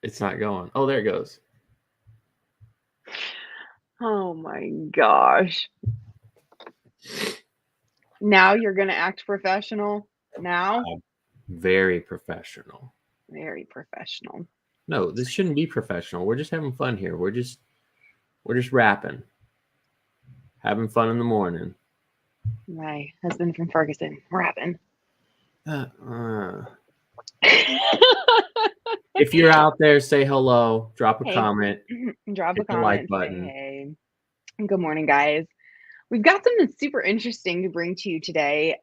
It's not going. Oh, there it goes. Oh my gosh. Now you're going to act professional? Now? Very professional. Very professional. No, this shouldn't be professional. We're just having fun here. We're just rapping, having fun in the morning. My husband from Ferguson, rapping. Uh, if you're out there, say hello, drop a Hey, comment, drop a hit the like comment, say button. hey. Good morning, guys. We've got something super interesting to bring to you today.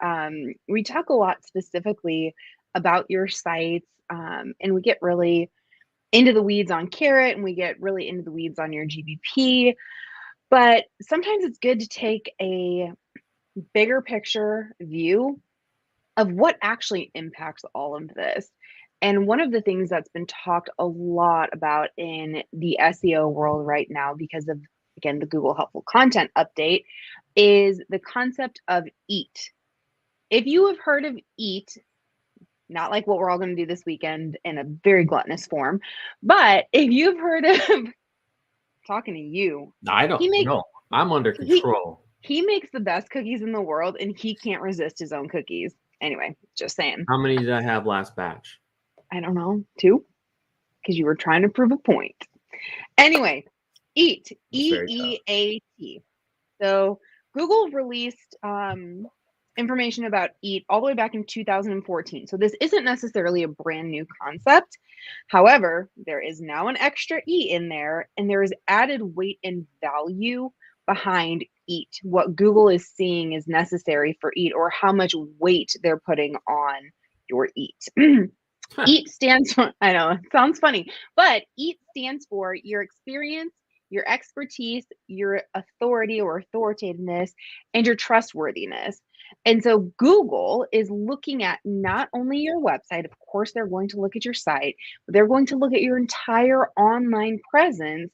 We talk a lot specifically about your sites, and we get really into the weeds on Carrot and we get really into the weeds on your GBP. But sometimes it's good to take a bigger picture view of what actually impacts all of this. And one of the things that's been talked a lot about in the SEO world right now, because of, again, the Google Helpful Content update, is the concept of EAT. If you have heard of EAT, not like what we're all going to do this weekend in a very gluttonous form, but if you've heard of talking to you, I don't he makes know. I'm under he control. he makes the best cookies in the world and he can't resist his own cookies. Anyway, just saying. How many did I have last batch? I don't know, 2, because you were trying to prove a point. Anyway, EAT, It's very tough. EEAT. So Google released information about EAT all the way back in 2014. So this isn't necessarily a brand new concept. However, there is now an extra E in there, and there is added weight and value behind EAT, what Google is seeing is necessary for EAT, or how much weight they're putting on your EAT. EAT stands for, I know, it sounds funny, but EAT stands for your experience, your expertise, your authority or authoritativeness, and your trustworthiness. And so Google is looking at not only your website, of course, they're going to look at your site, but they're going to look at your entire online presence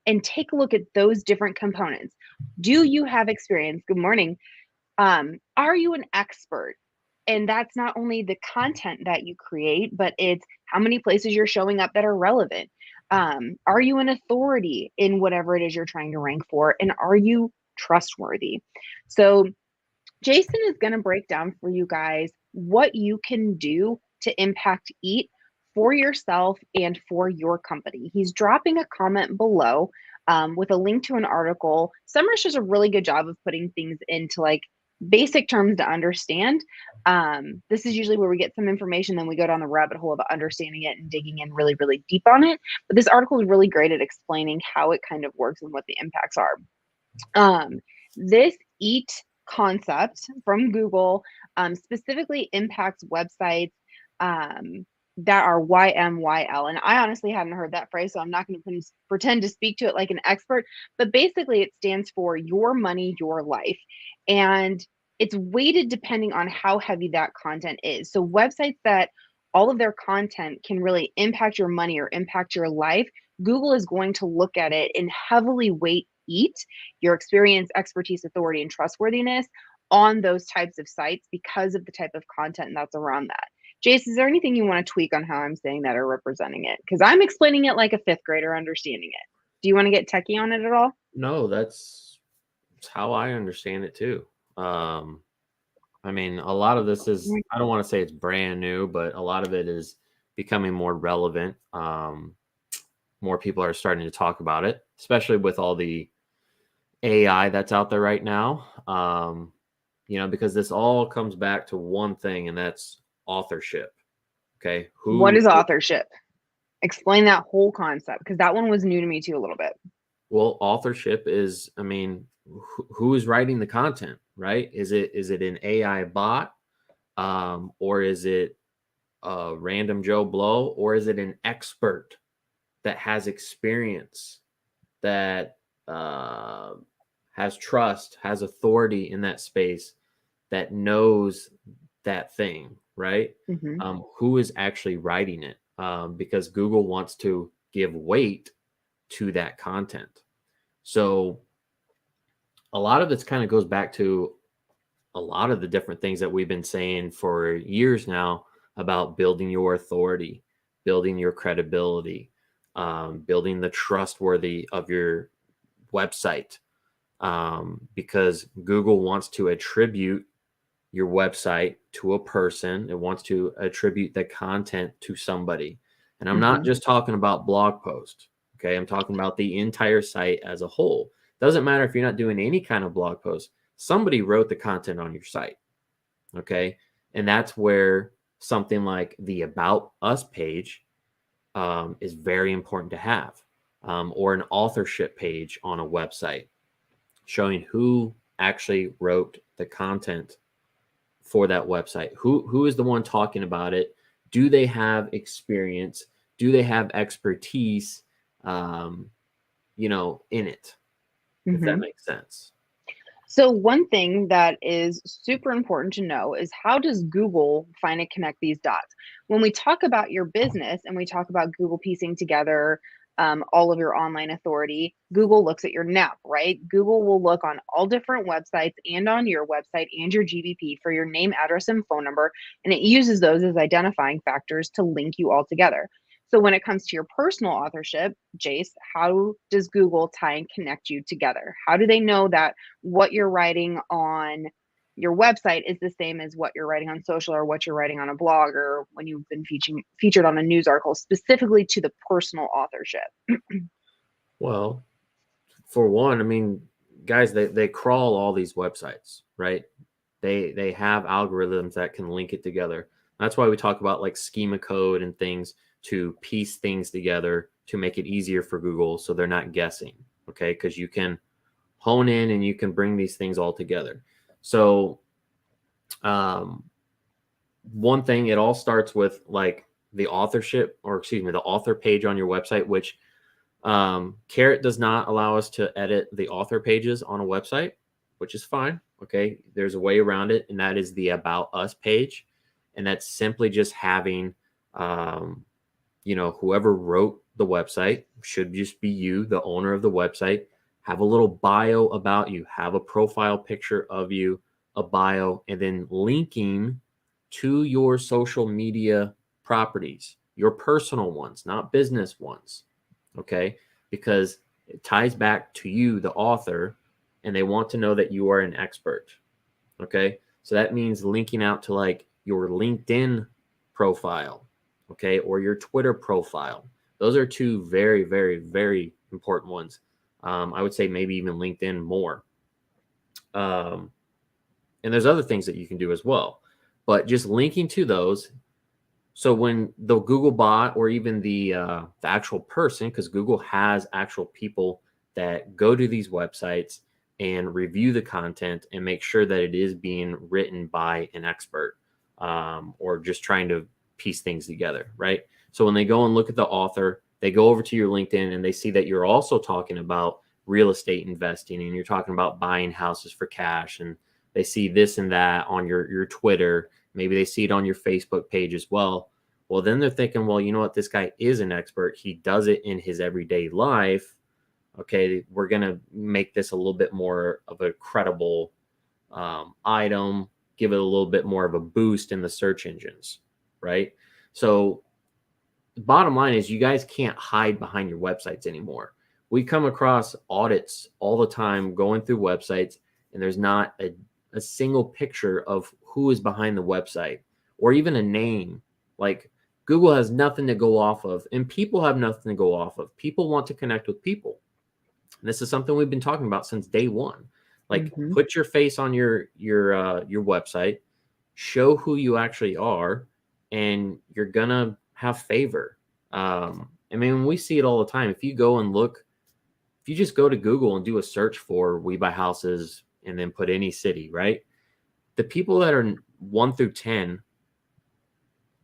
and take a look at those different components. Do you have experience? Good morning. Are you an expert? And that's not only the content that you create, but it's how many places you're showing up that are relevant. Are you an authority in whatever it is you're trying to rank for? And are you trustworthy? So, Jason is going to break down for you guys what you can do to impact EAT for yourself and for your company. He's dropping a comment below with a link to an article. Summers does a really good job of putting things into like basic terms to understand. This is usually where we get some information, then we go down the rabbit hole of understanding it and digging in really, really deep on it. But this article is really great at explaining how it kind of works and what the impacts are. This EAT concept from Google specifically impacts websites that are YMYL. And I honestly hadn't heard that phrase, so I'm not going to pretend to speak to it like an expert. But basically, it stands for your money, your life. And it's weighted depending on how heavy that content is. So, websites that all of their content can really impact your money or impact your life, Google is going to look at it and heavily weight EAT, your experience, expertise, authority, and trustworthiness on those types of sites because of the type of content that's around that. Jace, is there anything you want to tweak on how I'm saying that or representing it? Because I'm explaining it like a fifth grader understanding it. Do you want to get techie on it at all? No, that's how I understand it too. I mean, a lot of this is, I don't want to say it's brand new, but a lot of it is becoming more relevant. More people are starting to talk about it, especially with all the AI that's out there right now. Because this all comes back to one thing, and that's authorship. Okay. What is authorship? Explain that whole concept, because that one was new to me too a little bit. Well, authorship is, I mean, who is writing the content, right? Is it an AI bot, or is it a random Joe Blow, or is it an expert that has experience, that has trust, has authority in that space, that knows that thing, right? Mm-hmm. Who is actually writing it? Because Google wants to give weight to that content. So a lot of this kind of goes back to a lot of the different things that we've been saying for years now about building your authority, building your credibility, building the trustworthy of your website, because Google wants to attribute your website to a person. It wants to attribute the content to somebody. And I'm not just talking about blog posts. Okay. I'm talking about the entire site as a whole. Doesn't matter if you're not doing any kind of blog post, somebody wrote the content on your site. Okay. And that's where something like the About Us page is very important to have, or an authorship page on a website showing who actually wrote the content for that website. Who is the one talking about it? Do they have experience? Do they have expertise, in it? If that makes sense. So one thing that is super important to know is, how does Google find and connect these dots? When we talk about your business and we talk about Google piecing together all of your online authority, Google looks at your NAP, right? Google will look on all different websites and on your website and your GBP for your name, address, and phone number, and it uses those as identifying factors to link you all together. So when it comes to your personal authorship, Jace, how does Google tie and connect you together? How do they know that what you're writing on your website is the same as what you're writing on social, or what you're writing on a blog, or when you've been featured on a news article, specifically to the personal authorship? Well, for one, I mean, guys, they crawl all these websites, right? They have algorithms that can link it together. That's why we talk about like schema code and things to piece things together to make it easier for Google, so they're not guessing. Okay, because you can hone in and you can bring these things all together. So one thing, it all starts with like the authorship, or excuse me, the author page on your website, which Carrot does not allow us to edit the author pages on a website, which is fine. Okay, there's a way around it, and that is the About Us page, and that's simply just having whoever wrote the website, should just be you, the owner of the website, have a little bio about you, have a profile picture of you, a bio, and then linking to your social media properties, your personal ones, not business ones. Okay, because it ties back to you, the author, and they want to know that you are an expert. Okay, so that means linking out to like your LinkedIn profile, okay, or your Twitter profile. Those are two very, very, very important ones. I would say maybe even LinkedIn more. And there's other things that you can do as well, but just linking to those. So when the Google bot, or even the actual person, because Google has actual people that go to these websites and review the content and make sure that it is being written by an expert, or just trying to piece things together, right? So when they go and look at the author, they go over to your LinkedIn and they see that you're also talking about real estate investing, and you're talking about buying houses for cash, and they see this and that on your Twitter. Maybe they see it on your Facebook page as well. Well, then they're thinking, well, you know what? This guy is an expert. He does it in his everyday life. Okay, we're going to make this a little bit more of a credible item, give it a little bit more of a boost in the search engines, right? So the bottom line is, you guys can't hide behind your websites anymore. We come across audits all the time going through websites, and there's not a single picture of who is behind the website, or even a name. Like, Google has nothing to go off of, and people have nothing to go off of. People want to connect with people. And this is something we've been talking about since day one. Like, put your face on your website, show who you actually are, and you're gonna have favor. I mean, we see it all the time. If you go and look, if you just go to Google and do a search for We Buy Houses and then put any city, right? The people that are 1 through 10,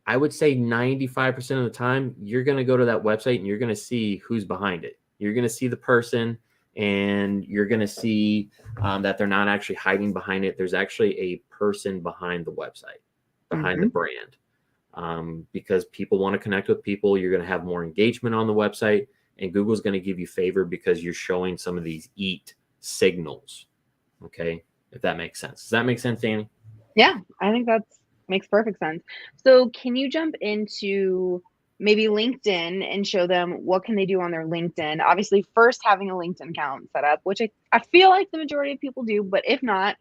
I would say 95% of the time, you're going to go to that website and you're going to see who's behind it. You're going to see the person, and you're going to see that they're not actually hiding behind it. There's actually a person behind the website, behind the brand, because people want to connect with people. You're going to have more engagement on the website, and Google's going to give you favor because you're showing some of these EAT signals. Okay, if that makes sense. Does that make sense, Danny? Yeah, I think that makes perfect sense. So can you jump into maybe LinkedIn and show them what can they do on their LinkedIn. Obviously, first having a LinkedIn account set up, which I feel like the majority of people do, but if not,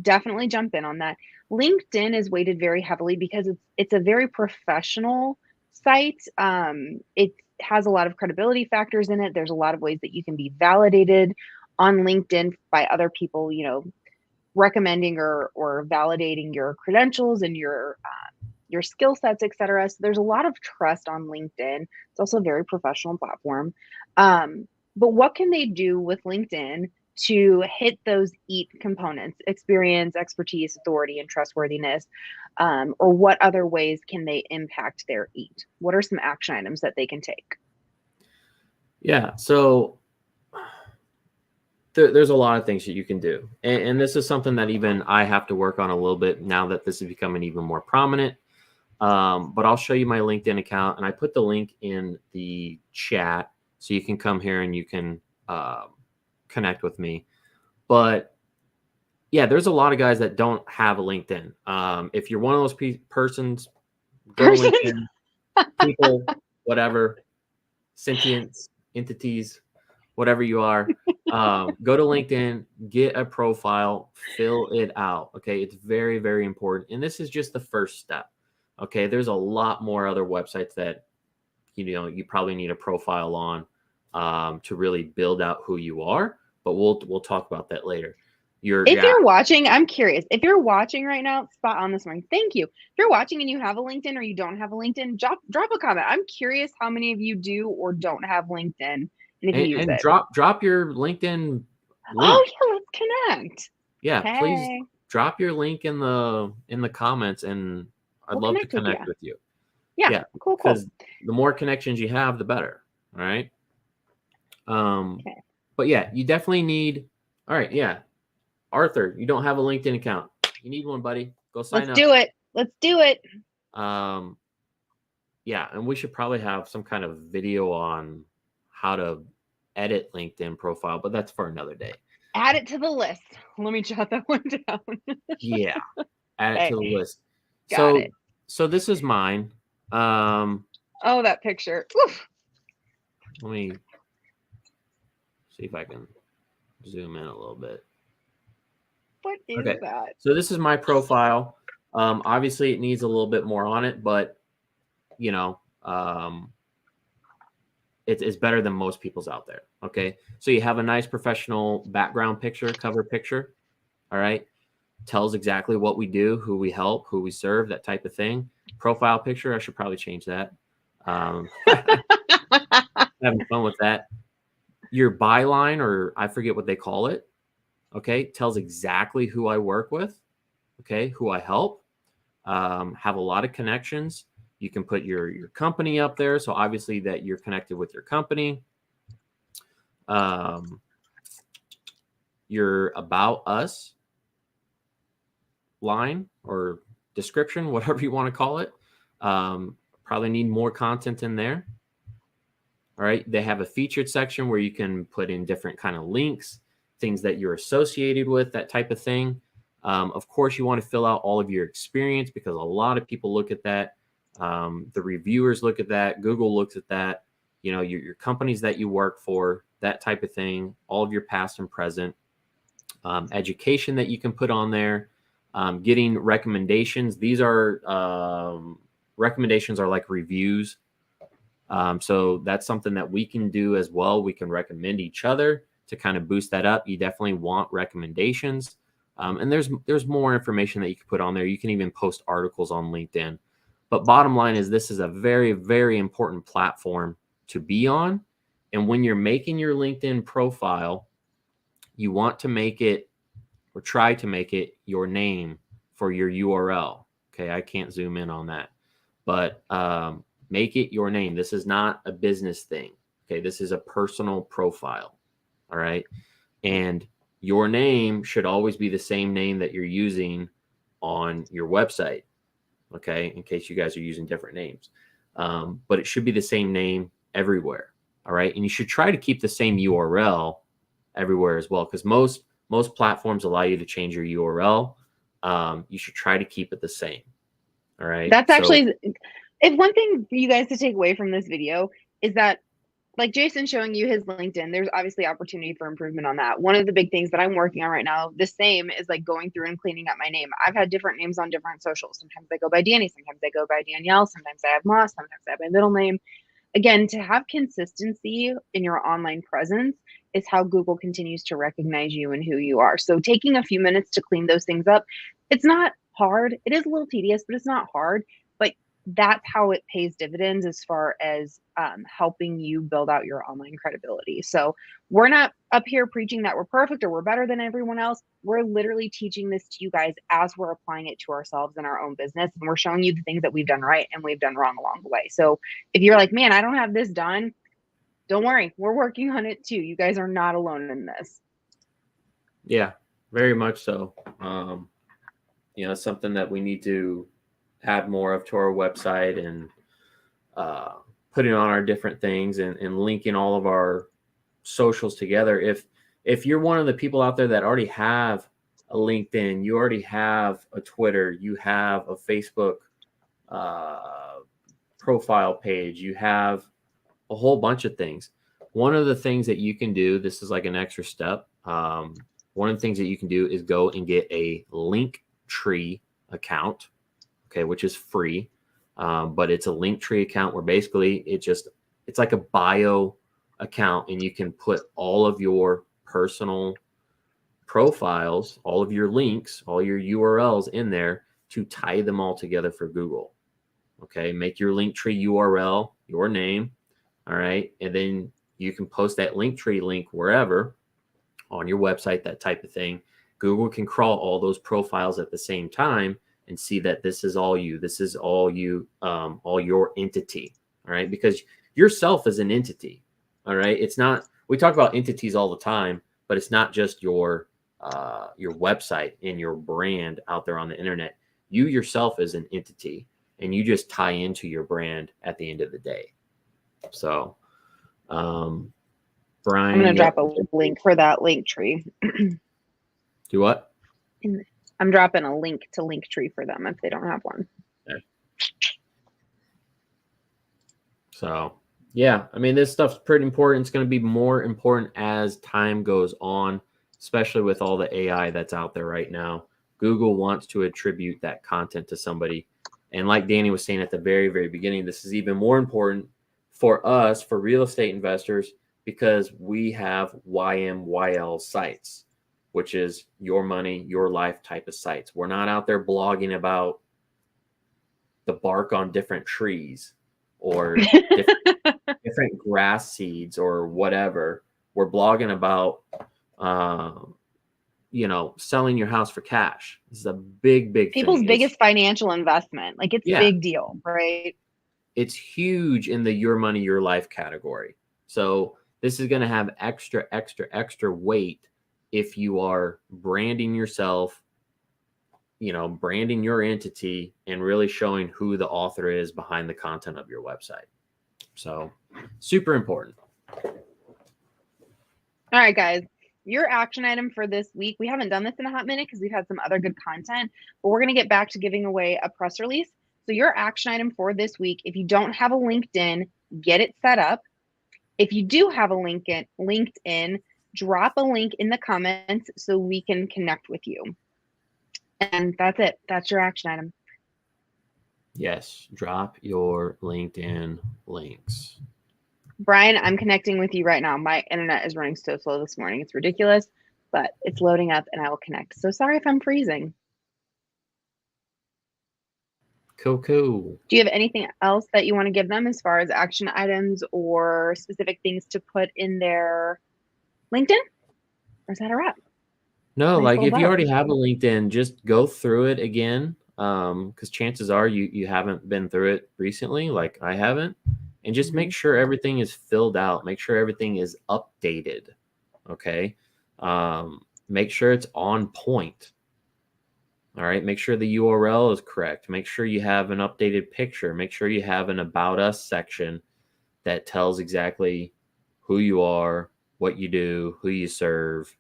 definitely jump in on that. LinkedIn is weighted very heavily because it's a very professional site. It has a lot of credibility factors in it. There's a lot of ways that you can be validated on LinkedIn by other people, recommending or validating your credentials and your skill sets, etc. So there's a lot of trust on LinkedIn. It's also a very professional platform. But what can they do with LinkedIn to hit those EAT components: experience, expertise, authority, and trustworthiness? Or what other ways can they impact their EAT? What are some action items that they can take? Yeah, so there's a lot of things that you can do. And this is something that even I have to work on a little bit now that this is becoming even more prominent. But I'll show you my LinkedIn account, and I put the link in the chat so you can come here and you can connect with me. But yeah, there's a lot of guys that don't have a LinkedIn. If you're one of those persons, go to LinkedIn, people, whatever, sentients, entities, whatever you are, go to LinkedIn, get a profile, fill it out. Okay, it's very, very important. And this is just the first step. Okay, there's a lot more other websites that you probably need a profile on to really build out who you are. But we'll talk about that later. If you're watching, I'm curious. If you're watching right now, spot on this morning. Thank you. If you're watching and you have a LinkedIn or you don't have a LinkedIn, drop a comment. I'm curious how many of you do or don't have LinkedIn, and if you use it. Drop your LinkedIn link. Oh yeah, let's connect. Yeah, hey. Please drop your link in the comments, and I'd love to connect with you. Yeah, cool. Because the more connections you have, the better. All right. Okay. But yeah, you definitely need. All right. Yeah. Arthur, you don't have a LinkedIn account. You need one, buddy. Go sign up. Let's do it. Yeah, and we should probably have some kind of video on how to edit LinkedIn profile, but that's for another day. Add it to the list. Let me jot that one down. Yeah, add it to the list. Got it. So this is mine. Oh, that picture. Oof. Let me see if I can zoom in a little bit. What is that? So this is my profile. Obviously, it needs a little bit more on it, but it's better than most people's out there. Okay, so you have a nice professional background picture, cover picture. All right, tells exactly what we do, who we help, who we serve, that type of thing. Profile picture, I should probably change that. Having fun with that. Your byline, or I forget what they call it. Okay, tells exactly who I work with. Okay, who I help. Have a lot of connections. You can put your company up there, so obviously that you're connected with your company. Your about us line or description, whatever you want to call it. Probably need more content in there. All right, they have a featured section where you can put in different kind of links, things that you're associated with, that type of thing. Of course, you want to fill out all of your experience because a lot of people look at that. The reviewers look at that. Google looks at that. Your companies that you work for, that type of thing, all of your past and present. Education that you can put on there. Getting recommendations. These are recommendations are like reviews. So that's something that we can do as well. We can recommend each other to kind of boost that up. You definitely want recommendations. And there's more information that you can put on there. You can even post articles on LinkedIn. But bottom line is this is a very, very important platform to be on. And when you're making your LinkedIn profile, you want to make it or try to make it your name for your URL. Okay, I can't zoom in on that. But make it your name. This is not a business thing. Okay, this is a personal profile. All right. And your name should always be the same name that you're using on your website. Okay, in case you guys are using different names. But it should be the same name everywhere. All right. And you should try to keep the same URL everywhere as well, because most platforms allow you to change your URL. You should try to keep it the same. All right. That's actually if one thing for you guys to take away from this video is that, like Jason showing you his LinkedIn, there's obviously opportunity for improvement on that. One of the big things that I'm working on right now, the same, is like going through and cleaning up my name. I've had different names on different socials. Sometimes I go by Danny, sometimes I go by Danielle, sometimes I have Moss, sometimes I have my middle name. Again, to have consistency in your online presence is how Google continues to recognize you and who you are. So taking a few minutes to clean those things up, it's not hard. It is a little tedious, but it's not hard. But that's how it pays dividends as far as helping you build out your online credibility. So we're not up here preaching that we're perfect or we're better than everyone else. We're literally teaching this to you guys as we're applying it to ourselves in our own business. And we're showing you the things that we've done right and we've done wrong along the way. So if you're like, man, I don't have this done, don't worry. We're working on it too. You guys are not alone in this. Yeah, very much so. Something that we need to add more of to our website and putting on our different things and linking all of our socials together. If you're one of the people out there that already have a LinkedIn, you already have a Twitter, you have a Facebook profile page, you have a whole bunch of things. One of the things that you can do, this is like an extra step. One of the things that you can do is go and get a Linktree account, okay, which is free. But it's a Linktree account where basically it's like a bio account, and you can put all of your personal profiles, all of your links, all your URLs in there to tie them all together for Google. Okay, make your Linktree URL your name. All right, and then you can post that Linktree link wherever on your website, that type of thing. Google can crawl all those profiles at the same time and see that this is all you. This is all you, all your entity. All right, because yourself is an entity. All right, it's not. We talk about entities all the time, but it's not just your website and your brand out there on the internet. You yourself is an entity, and you just tie into your brand at the end of the day. So, Brian, I'm going to drop a link for that Linktree. Do what? I'm dropping a link to Linktree for them if they don't have one. Okay. So, yeah, I mean, this stuff's pretty important. It's going to be more important as time goes on, especially with all the AI that's out there right now. Google wants to attribute that content to somebody. And like Danny was saying at the very, very beginning, this is even more important for us, for real estate investors, because we have YMYL sites, which is your money, your life type of sites. We're not out there blogging about the bark on different trees or different grass seeds or whatever. We're blogging about, selling your house for cash. This is a big people's thing. Biggest financial investment. Like it's a big deal, right? It's huge in the your money, your life category. So this is going to have extra weight if you are branding yourself, branding your entity and really showing who the author is behind the content of your website. So super important. All right, guys. Your action item for this week, we haven't done this in a hot minute because we've had some other good content, but we're going to get back to giving away a press release. So your action item for this week, if you don't have a LinkedIn, get it set up. If you do have a LinkedIn, drop a link in the comments so we can connect with you. And that's it. That's your action item. Yes, drop your LinkedIn links. Brian, I'm connecting with you right now. My internet is running so slow this morning. It's ridiculous, but it's loading up and I will connect. So sorry if I'm freezing. Cool. Do you have anything else that you want to give them as far as action items or specific things to put in their LinkedIn? Or is that a wrap? No, like if you already have a LinkedIn, just go through it again. Because chances are you haven't been through it recently, like I haven't. And just make sure everything is filled out. Make sure everything is updated. Okay. Make sure it's on point. All right. Make sure the URL is correct. Make sure you have an updated picture. Make sure you have an About Us section that tells exactly who you are, what you do, who you serve,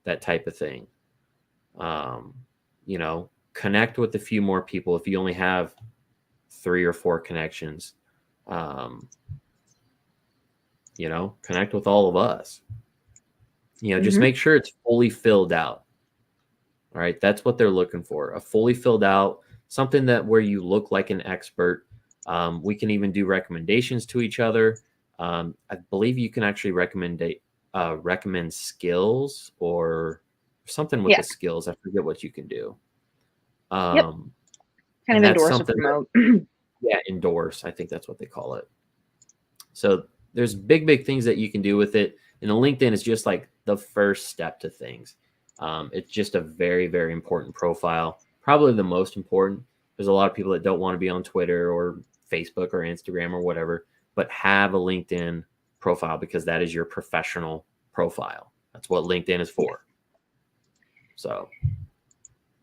that type of thing. Connect with a few more people. If you only have 3 or 4 connections. Connect with all of us. Just make sure it's fully filled out. All right. That's what they're looking for. A fully filled out, something that where you look like an expert. We can even do recommendations to each other. I believe you can actually recommend skills or something with the skills. I forget what you can do. Kind of endorse or promote. Endorse. I think that's what they call it. So there's big things that you can do with it. And the LinkedIn is just like the first step to things. It's just a very, very important profile. Probably the most important. There's a lot of people that don't want to be on Twitter or Facebook or Instagram or whatever, but have a LinkedIn profile because that is your professional profile. That's what LinkedIn is for. So,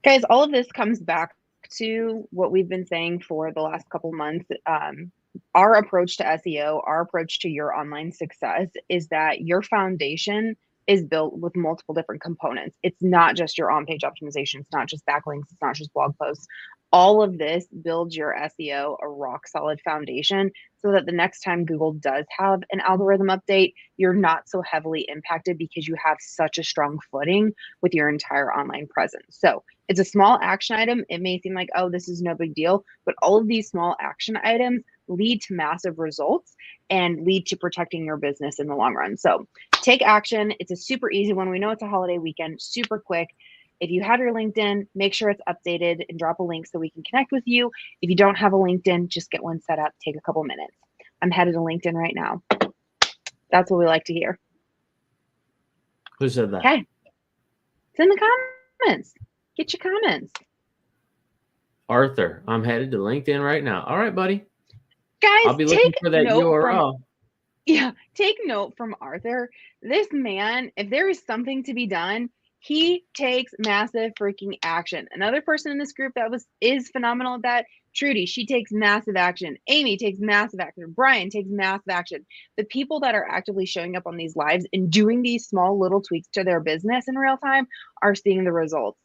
guys, all of this comes back to what we've been saying for the last couple months. Our approach to SEO, our approach to your online success is that your foundation is built with multiple different components. It's not just your on-page optimization. It's not just backlinks. It's not just blog posts. All of this builds your SEO a rock solid foundation so that the next time Google does have an algorithm update, you're not so heavily impacted because you have such a strong footing with your entire online presence. So it's a small action item. It may seem like, oh, this is no big deal, but all of these small action items lead to massive results and lead to protecting your business in the long run. So take action. It's a super easy one. We know it's a holiday weekend, super quick. If you have your LinkedIn, make sure it's updated and drop a link so we can connect with you. If you don't have a LinkedIn, just get one set up. Take a couple minutes. I'm headed to LinkedIn right now. That's what we like to hear. Who said that? Okay. It's in the comments. Get your comments. Arthur, I'm headed to LinkedIn right now. All right, buddy. Guys, I'll be looking for that URL. Take note from Arthur. This man, if there is something to be done, he takes massive freaking action. Another person in this group that is phenomenal at that, Trudy, she takes massive action. Amy takes massive action. Brian takes massive action. The people that are actively showing up on these lives and doing these small little tweaks to their business in real time are seeing the results.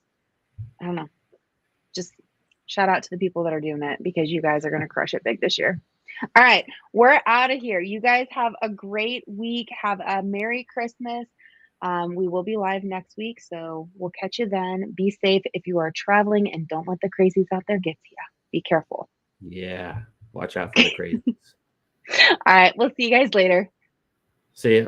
I don't know. Just shout out to the people that are doing it because you guys are going to crush it big this year. All right, we're out of here. You guys have a great week. Have a Merry Christmas. We will be live next week, so we'll catch you then. Be safe if you are traveling, and don't let the crazies out there get to you. Be careful. Yeah, watch out for the crazies. All right, we'll see you guys later. See ya.